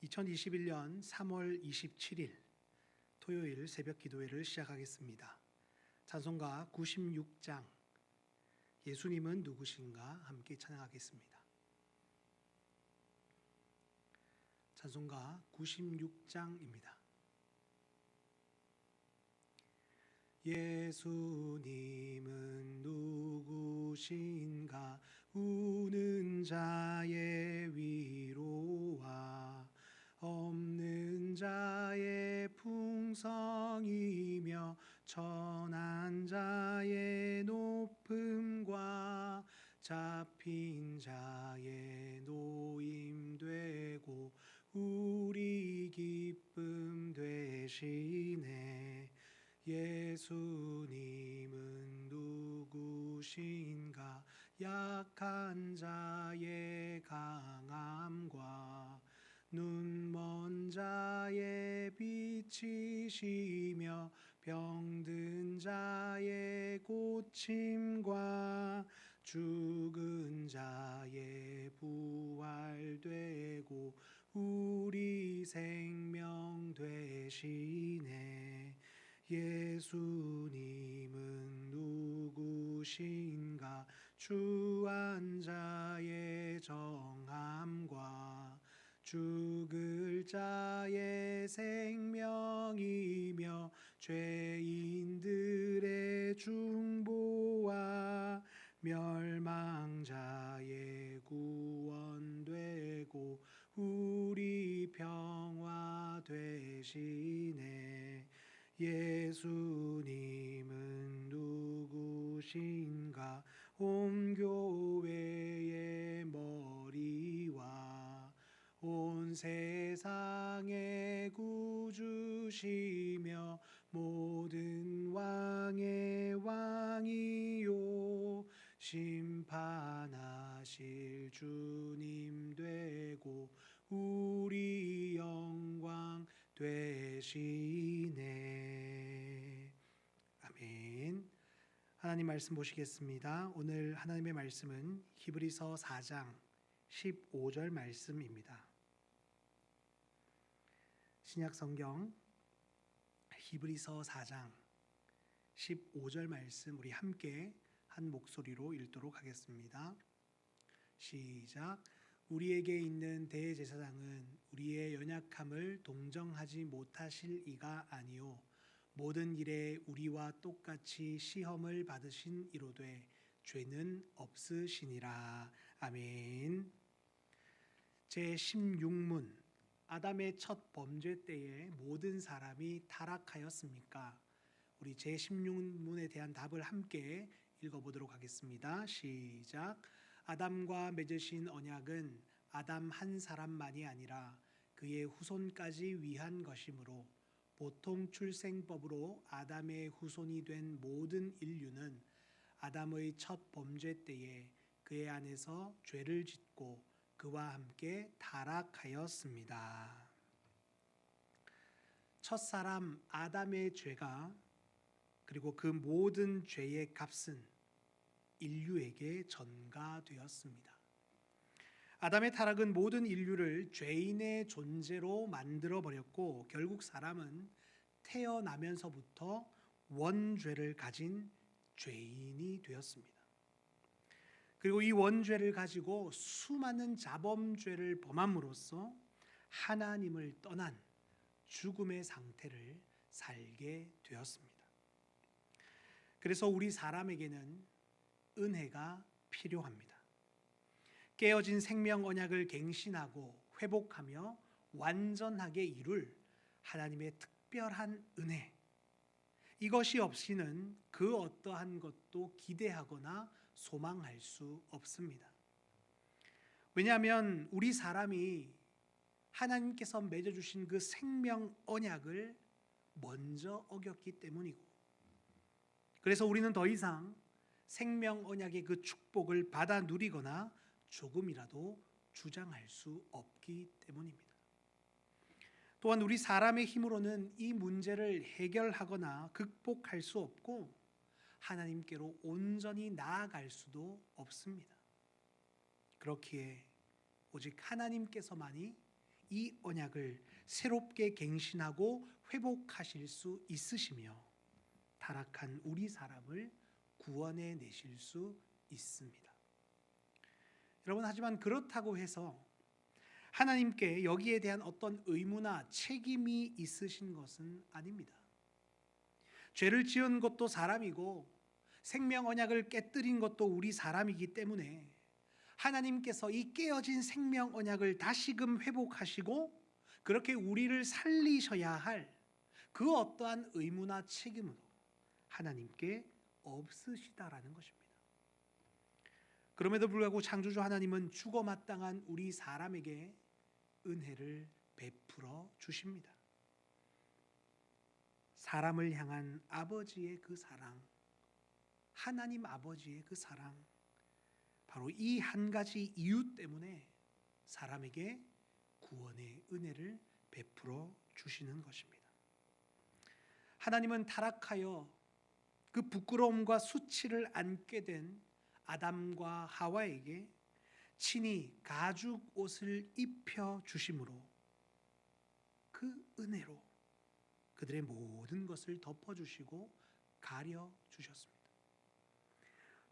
2021년 3월 27일 토요일 새벽 기도회를 시작하겠습니다. 찬송가 96장 예수님은 누구신가 함께 찬양하겠습니다. 찬송가 96장입니다. 예수님은 누구신가 우는 자의 위로와 없는 자의 풍성이며 천한 자의 높음과 잡힌 자의 노임되고 우리 기쁨 되시네. 예수님은 누구신가 약한 자의 강함과 눈먼 자의 빛이시며 병든 자의 고침과 죽은 자의 부활되고 우리 생명 되시네. 예수님은 누구신가 주한 자의 정함과 죽을 자의 생명이며 죄인들의 중보와 멸망자의 구원되고 우리 평화 되시네. 예수님은 누구신가 온 교회의 머리와 온 세상의 구주시며 모든 왕의 왕이요 심판하실 주님 되고 우리 영광 되시네. 아멘. 하나님 말씀 보시겠습니다. 오늘 하나님의 말씀은 히브리서 4장 15절 말씀입니다. 신약 성경 히브리서 4장 15절 말씀 우리 함께 한 목소리로 읽도록 하겠습니다. 시작. 우리에게 있는 대제사장은 우리의 연약함을 동정하지 못하실 이가 아니요 모든 일에 우리와 똑같이 시험을 받으신 이로되 죄는 없으시니라. 아멘. 제16문 아담의 첫 범죄 때에 모든 사람이 타락하였습니까? 우리 제16문에 대한 답을 함께 읽어보도록 하겠습니다. 시작. 아담과 맺으신 언약은 아담 한 사람만이 아니라 그의 후손까지 위한 것이므로 보통 출생법으로 아담의 후손이 된 모든 인류는 아담의 첫 범죄 때에 그의 안에서 죄를 짓고 그와 함께 타락하였습니다. 첫사람 아담의 죄가 그리고 그 모든 죄의 값은 인류에게 전가되었습니다. 아담의 타락은 모든 인류를 죄인의 존재로 만들어 버렸고 결국 사람은 태어나면서부터 원죄를 가진 죄인이 되었습니다. 그리고 이 원죄를 가지고 수많은 자범죄를 범함으로써 하나님을 떠난 죽음의 상태를 살게 되었습니다. 그래서 우리 사람에게는 은혜가 필요합니다. 깨어진 생명 언약을 갱신하고 회복하며 완전하게 이룰 하나님의 특별한 은혜, 이것이 없이는 그 어떠한 것도 기대하거나 소망할 수 없습니다. 왜냐하면 우리 사람이 하나님께서 맺어주신 그 생명 언약을 먼저 어겼기 때문이고, 그래서 우리는 더 이상 생명 언약의 그 축복을 받아 누리거나 조금이라도 주장할 수 없기 때문입니다. 또한 우리 사람의 힘으로는 이 문제를 해결하거나 극복할 수 없고 하나님께로 온전히 나아갈 수도 없습니다. 그렇기에 오직 하나님께서만이 이 언약을 새롭게 갱신하고 회복하실 수 있으시며 타락한 우리 사람을 구원해 내실 수 있습니다. 여러분, 하지만 그렇다고 해서 하나님께 여기에 대한 어떤 의무나 책임이 있으신 것은 아닙니다. 죄를 지은 것도 사람이고 생명 언약을 깨뜨린 것도 우리 사람이기 때문에 하나님께서 이 깨어진 생명 언약을 다시금 회복하시고 그렇게 우리를 살리셔야 할 그 어떠한 의무나 책임은 하나님께 없으시다라는 것입니다. 그럼에도 불구하고 창조주 하나님은 죽어 마땅한 우리 사람에게 은혜를 베풀어 주십니다. 사람을 향한 아버지의 그 사랑, 하나님 아버지의 그 사랑, 바로 이 한 가지 이유 때문에 사람에게 구원의 은혜를 베풀어 주시는 것입니다. 하나님은 타락하여 그 부끄러움과 수치를 안게 된 아담과 하와에게 친히 가죽 옷을 입혀 주심으로 그 은혜로 그들의 모든 것을 덮어 주시고 가려 주셨습니다.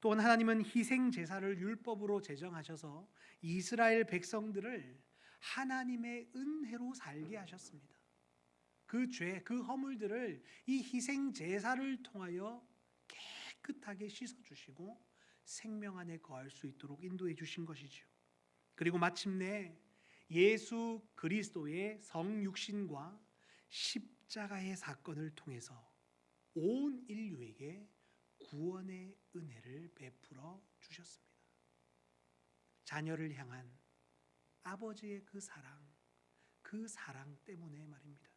또한 하나님은 희생 제사를 율법으로 제정하셔서 이스라엘 백성들을 하나님의 은혜로 살게 하셨습니다. 그 죄, 그 허물들을 이 희생 제사를 통하여 깨끗하게 씻어 주시고 생명 안에 거할 수 있도록 인도해 주신 것이지요. 그리고 마침내 예수 그리스도의 성육신과 십자가의 사건을 통해서 온 인류에게 구원의 은혜를 베풀어 주셨습니다. 자녀를 향한 아버지의 그 사랑 때문에 말입니다.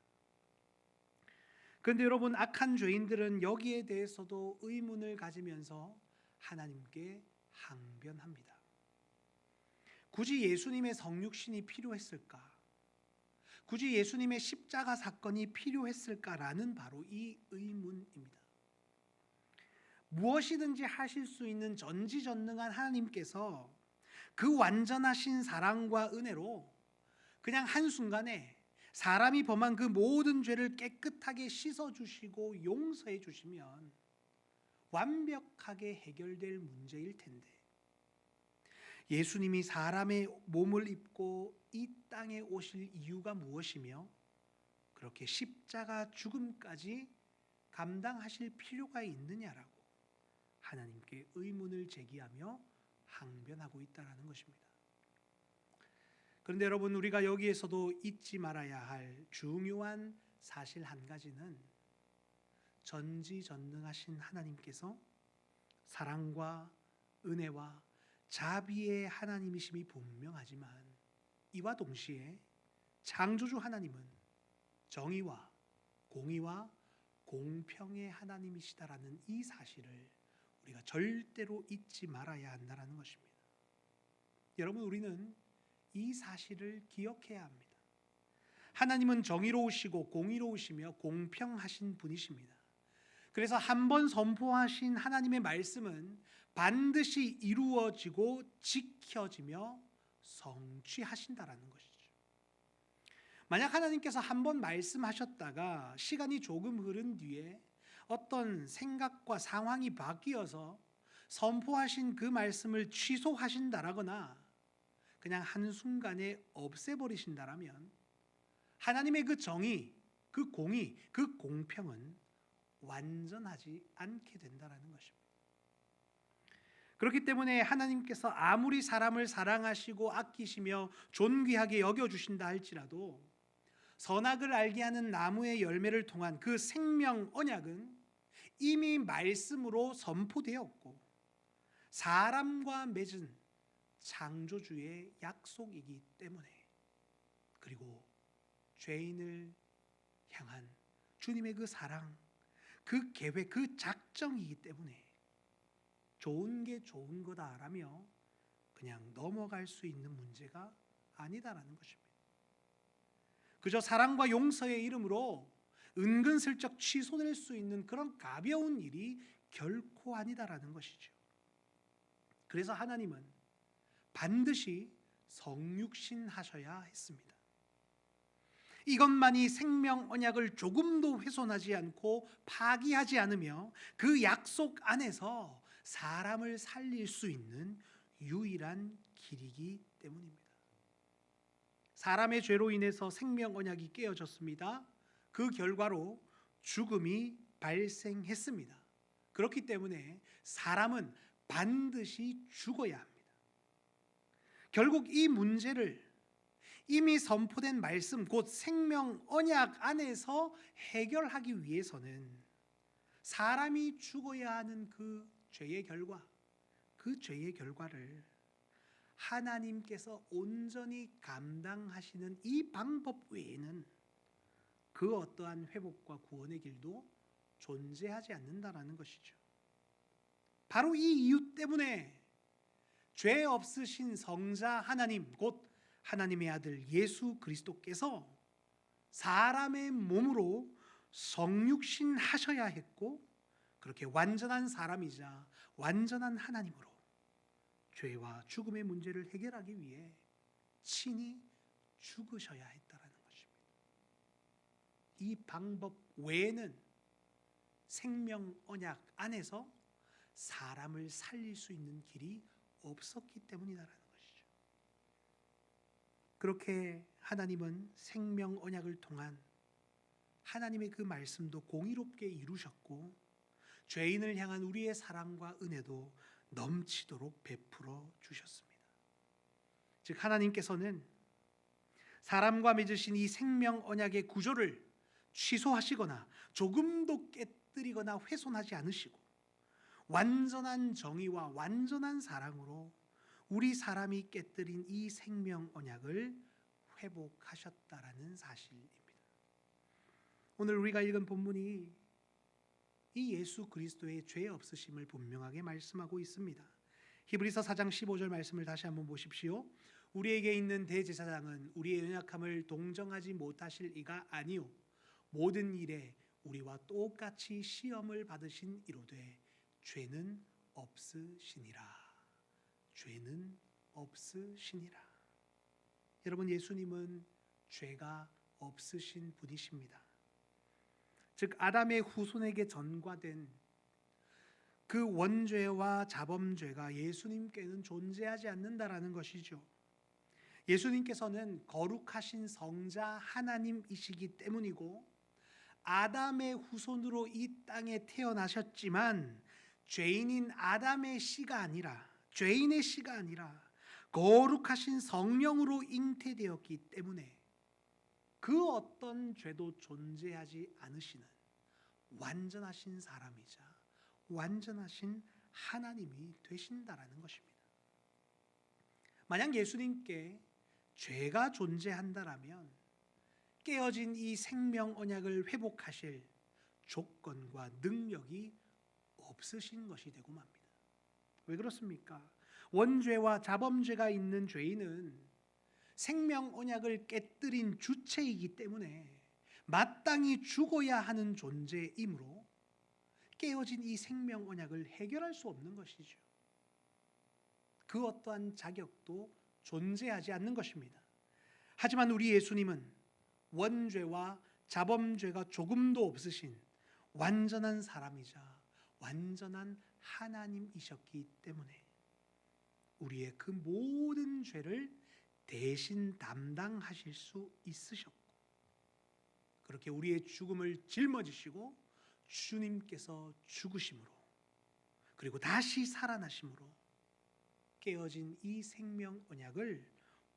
그런데 여러분, 악한 죄인들은 여기에 대해서도 의문을 가지면서 하나님께 항변합니다. 굳이 예수님의 성육신이 필요했을까? 굳이 예수님의 십자가 사건이 필요했을까라는 바로 이 의문입니다. 무엇이든지 하실 수 있는 전지전능한 하나님께서 그 완전하신 사랑과 은혜로 그냥 한순간에 사람이 범한 그 모든 죄를 깨끗하게 씻어주시고 용서해 주시면 완벽하게 해결될 문제일 텐데, 예수님이 사람의 몸을 입고 이 땅에 오실 이유가 무엇이며 그렇게 십자가 죽음까지 감당하실 필요가 있느냐라고 하나님께 의문을 제기하며 항변하고 있다는 것입니다. 그런데 여러분, 우리가 여기에서도 잊지 말아야 할 중요한 사실 한 가지는 전지전능하신 하나님께서 사랑과 은혜와 자비의 하나님이심이 분명하지만 이와 동시에 창조주 하나님은 정의와 공의와 공평의 하나님이시다라는 이 사실을 우리가 절대로 잊지 말아야 한다는 것입니다. 여러분, 우리는 이 사실을 기억해야 합니다. 하나님은 정의로우시고 공의로우시며 공평하신 분이십니다. 그래서 한번 선포하신 하나님의 말씀은 반드시 이루어지고 지켜지며 성취하신다라는 것이죠. 만약 하나님께서 한번 말씀하셨다가 시간이 조금 흐른 뒤에 어떤 생각과 상황이 바뀌어서 선포하신 그 말씀을 취소하신다라거나 그냥 한순간에 없애버리신다라면 하나님의 그 정의, 그 공의, 그 공평은 완전하지 않게 된다라는 것입니다. 그렇기 때문에 하나님께서 아무리 사람을 사랑하시고 아끼시며 존귀하게 여겨주신다 할지라도 선악을 알게 하는 나무의 열매를 통한 그 생명 언약은 이미 말씀으로 선포되었고 사람과 맺은 창조주의 약속이기 때문에, 그리고 죄인을 향한 주님의 그 사랑, 그 계획, 그 작정이기 때문에 좋은 게 좋은 거다라며 그냥 넘어갈 수 있는 문제가 아니다라는 것입니다. 그저 사랑과 용서의 이름으로 은근슬쩍 취소될 수 있는 그런 가벼운 일이 결코 아니다라는 것이죠. 그래서 하나님은 반드시 성육신하셔야 했습니다. 이것만이 생명 언약을 조금도 훼손하지 않고 파기하지 않으며 그 약속 안에서 사람을 살릴 수 있는 유일한 길이기 때문입니다. 사람의 죄로 인해서 생명 언약이 깨어졌습니다. 그 결과로 죽음이 발생했습니다. 그렇기 때문에 사람은 반드시 죽어야 합니다. 결국 이 문제를 이미 선포된 말씀, 곧 생명 언약 안에서 해결하기 위해서는 사람이 죽어야 하는 그 죄의 결과를 하나님께서 온전히 감당하시는 이 방법 외에는 그 어떠한 회복과 구원의 길도 존재하지 않는다라는 것이죠. 바로 이 이유 때문에 죄 없으신 성자 하나님, 곧 하나님의 아들 예수 그리스도께서 사람의 몸으로 성육신 하셔야 했고, 그렇게 완전한 사람이자 완전한 하나님으로 죄와 죽음의 문제를 해결하기 위해 친히 죽으셔야 했다라는 것입니다. 이 방법 외에는 생명 언약 안에서 사람을 살릴 수 있는 길이 없었기 때문이다라는 것이죠. 그렇게 하나님은 생명 언약을 통한 하나님의 그 말씀도 공의롭게 이루셨고, 죄인을 향한 우리의 사랑과 은혜도 넘치도록 베풀어 주셨습니다. 즉 하나님께서는 사람과 맺으신 이 생명 언약의 구조를 취소하시거나 조금도 깨뜨리거나 훼손하지 않으시고, 완전한 정의와 완전한 사랑으로 우리 사람이 깨뜨린 이 생명 언약을 회복하셨다라는 사실입니다. 오늘 우리가 읽은 본문이 이 예수 그리스도의 죄 없으심을 분명하게 말씀하고 있습니다. 히브리서 4장 15절 말씀을 다시 한번 보십시오. 우리에게 있는 대제사장은 우리의 연약함을 동정하지 못하실 이가 아니요 모든 일에 우리와 똑같이 시험을 받으신 이로되 죄는 없으시니라. 죄는 없으시니라. 여러분, 예수님은 죄가 없으신 분이십니다. 즉 아담의 후손에게 전가된 그 원죄와 자범죄가 예수님께는 존재하지 않는다라는 것이죠. 예수님께서는 거룩하신 성자 하나님이시기 때문이고, 아담의 후손으로 이 땅에 태어나셨지만 죄인의 씨가 아니라 거룩하신 성령으로 잉태되었기 때문에 그 어떤 죄도 존재하지 않으시는 완전하신 사람이자 완전하신 하나님이 되신다라는 것입니다. 만약 예수님께 죄가 존재한다라면 깨어진 이 생명 언약을 회복하실 조건과 능력이 없으신 것이 되고 맙니다. 왜 그렇습니까? 원죄와 자범죄가 있는 죄인은 생명 언약을 깨뜨린 주체이기 때문에 마땅히 죽어야 하는 존재이므로 깨어진 이 생명 언약을 해결할 수 없는 것이죠. 그 어떠한 자격도 존재하지 않는 것입니다. 하지만 우리 예수님은 원죄와 자범죄가 조금도 없으신 완전한 사람이자 완전한 하나님이셨기 때문에 우리의 그 모든 죄를 대신 담당하실 수 있으셨고, 그렇게 우리의 죽음을 짊어지시고 주님께서 죽으심으로 그리고 다시 살아나심으로 깨어진 이 생명 언약을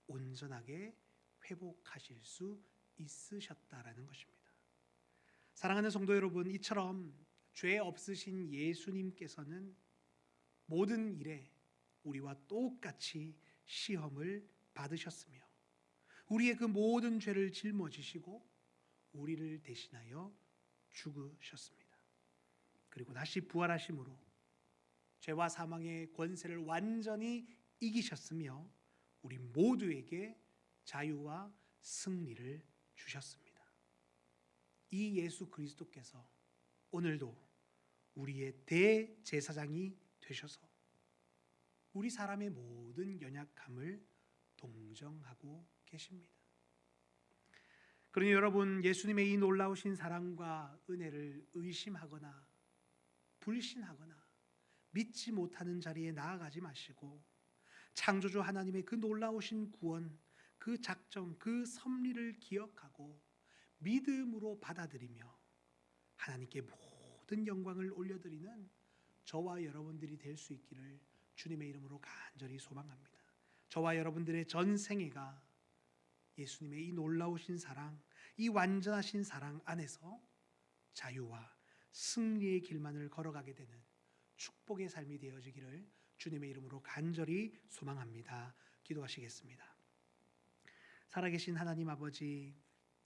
온전하게 회복하실 수 있으셨다라는 것입니다. 사랑하는 성도 여러분, 이처럼 죄 없으신 예수님께서는 모든 일에 우리와 똑같이 시험을 받으셨으며 우리의 그 모든 죄를 짊어지시고 우리를 대신하여 죽으셨습니다. 그리고 다시 부활하심으로 죄와 사망의 권세를 완전히 이기셨으며 우리 모두에게 자유와 승리를 주셨습니다. 이 예수 그리스도께서 오늘도 우리의 대제사장이 되셔서 우리 사람의 모든 연약함을 동정하고 계십니다. 그러니 여러분, 예수님의 이 놀라우신 사랑과 은혜를 의심하거나 불신하거나 믿지 못하는 자리에 나아가지 마시고 창조주 하나님의 그 놀라우신 구원, 그 작정, 그 섭리를 기억하고 믿음으로 받아들이며 하나님께 모든 영광을 올려드리는 저와 여러분들이 될 수 있기를 주님의 이름으로 간절히 소망합니다. 저와 여러분들의 전 생애가 예수님의 이 놀라우신 사랑, 이 완전하신 사랑 안에서 자유와 승리의 길만을 걸어가게 되는 축복의 삶이 되어지기를 주님의 이름으로 간절히 소망합니다. 기도하시겠습니다. 살아계신 하나님 아버지,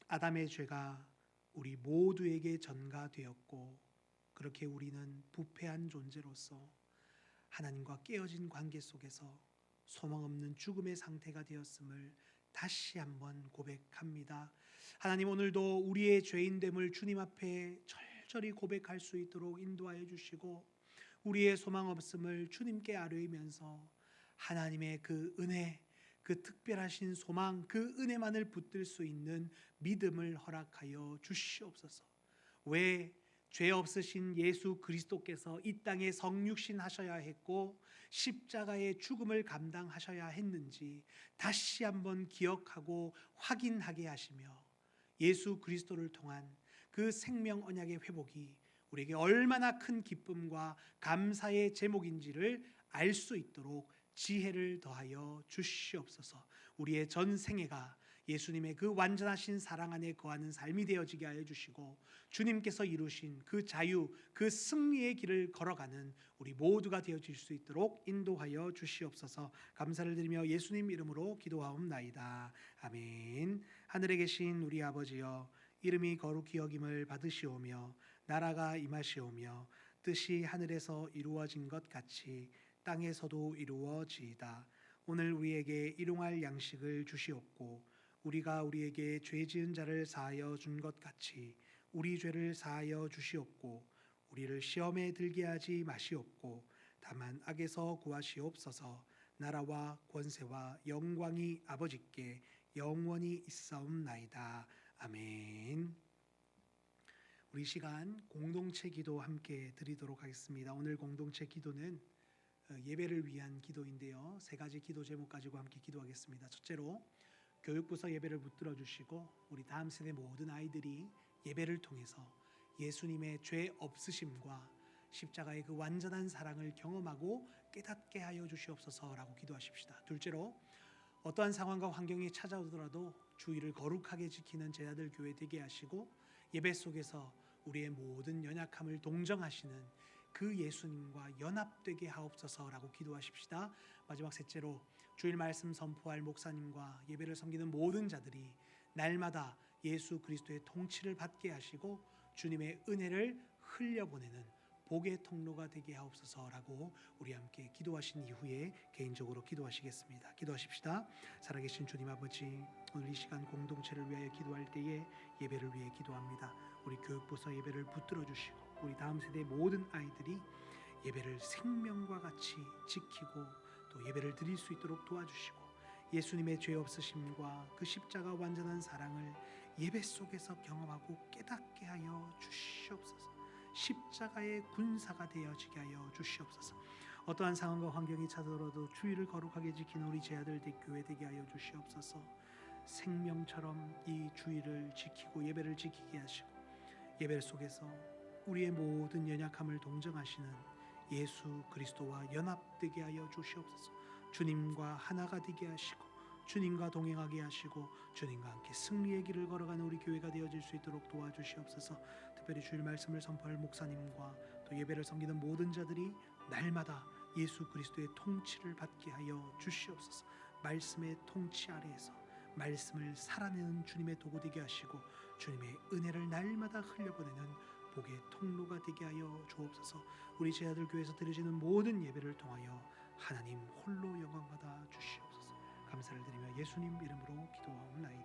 아담의 죄가 우리 모두에게 전가되었고 그렇게 우리는 부패한 존재로서 하나님과 깨어진 관계 속에서 소망 없는 죽음의 상태가 되었음을 다시 한번 고백합니다. 하나님, 오늘도 우리의 죄인됨을 주님 앞에 절절히 고백할 수 있도록 인도하여 주시고 우리의 소망 없음을 주님께 아뢰면서 하나님의 그 은혜, 그 특별하신 소망, 그 은혜만을 붙들 수 있는 믿음을 허락하여 주시옵소서. 왜 죄 없으신 예수 그리스도께서 이 땅에 성육신 하셔야 했고 십자가의 죽음을 감당하셔야 했는지 다시 한번 기억하고 확인하게 하시며 예수 그리스도를 통한 그 생명 언약의 회복이 우리에게 얼마나 큰 기쁨과 감사의 제목인지를 알 수 있도록 지혜를 더하여 주시옵소서. 우리의 전 생애가 예수님의 그 완전하신 사랑 안에 거하는 삶이 되어지게 하여 주시고 주님께서 이루신 그 자유, 그 승리의 길을 걸어가는 우리 모두가 되어질 수 있도록 인도하여 주시옵소서. 감사를 드리며 예수님 이름으로 기도하옵나이다. 아멘. 하늘에 계신 우리 아버지여, 이름이 거룩히 여김을 받으시오며 나라가 임하시오며 뜻이 하늘에서 이루어진 것 같이 땅에서도 이루어지이다. 오늘 우리에게 일용할 양식을 주시옵고 우리가 우리에게 죄 지은 자를 사하여 준 것 같이 우리 죄를 사하여 주시옵고 우리를 시험에 들게 하지 마시옵고 다만 악에서 구하시옵소서. 나라와 권세와 영광이 아버지께 영원히 있사옵나이다. 아멘. 우리 시간 공동체 기도 함께 드리도록 하겠습니다. 오늘 공동체 기도는 예배를 위한 기도인데요, 세 가지 기도 제목 가지고 함께 기도하겠습니다. 첫째로 교육부서 예배를 붙들어 주시고 우리 다음 세대 모든 아이들이 예배를 통해서 예수님의 죄 없으심과 십자가의 그 완전한 사랑을 경험하고 깨닫게 하여 주시옵소서라고 기도하십시다. 둘째로 어떠한 상황과 환경이 찾아오더라도 주의를 거룩하게 지키는 제자들 교회 되게 하시고 예배 속에서 우리의 모든 연약함을 동정하시는 그 예수님과 연합되게 하옵소서라고 기도하십시다. 마지막 셋째로 주일 말씀 선포할 목사님과 예배를 섬기는 모든 자들이 날마다 예수 그리스도의 통치를 받게 하시고 주님의 은혜를 흘려보내는 복의 통로가 되게 하옵소서라고 우리 함께 기도하신 이후에 개인적으로 기도하시겠습니다. 기도하십시다. 살아계신 주님 아버지, 오늘 이 시간 공동체를 위하여 기도할 때에 예배를 위해 기도합니다. 우리 교육부서 예배를 붙들어 주시고 우리 다음 세대 모든 아이들이 예배를 생명과 같이 지키고 또 예배를 드릴 수 있도록 도와주시고 예수님의 죄 없으심과 그 십자가 완전한 사랑을 예배 속에서 경험하고 깨닫게 하여 주시옵소서. 십자가의 군사가 되어지게 하여 주시옵소서. 어떠한 상황과 환경이 찾아오더라도 주의를 거룩하게 지키는 우리 제아들 교회 되게 하여 주시옵소서. 생명처럼 이 주의를 지키고 예배를 지키게 하시고 예배 속에서 우리의 모든 연약함을 동정하시는 예수 그리스도와 연합되게 하여 주시옵소서. 주님과 하나가 되게 하시고 주님과 동행하게 하시고 주님과 함께 승리의 길을 걸어가는 우리 교회가 되어질 수 있도록 도와주시옵소서. 특별히 주일 말씀을 선포할 목사님과 또 예배를 섬기는 모든 자들이 날마다 예수 그리스도의 통치를 받게 하여 주시옵소서. 말씀의 통치 아래에서 말씀을 살아내는 주님의 도구 되게 하시고 주님의 은혜를 날마다 흘려보내는 복의 통로가 되게 하여 주옵소서. 우리 제아들 교회에서 드려지는 모든 예배를 통하여 하나님 홀로 영광받아 주시옵소서. 감사를 드리며 예수님 이름으로 기도하옵나이다.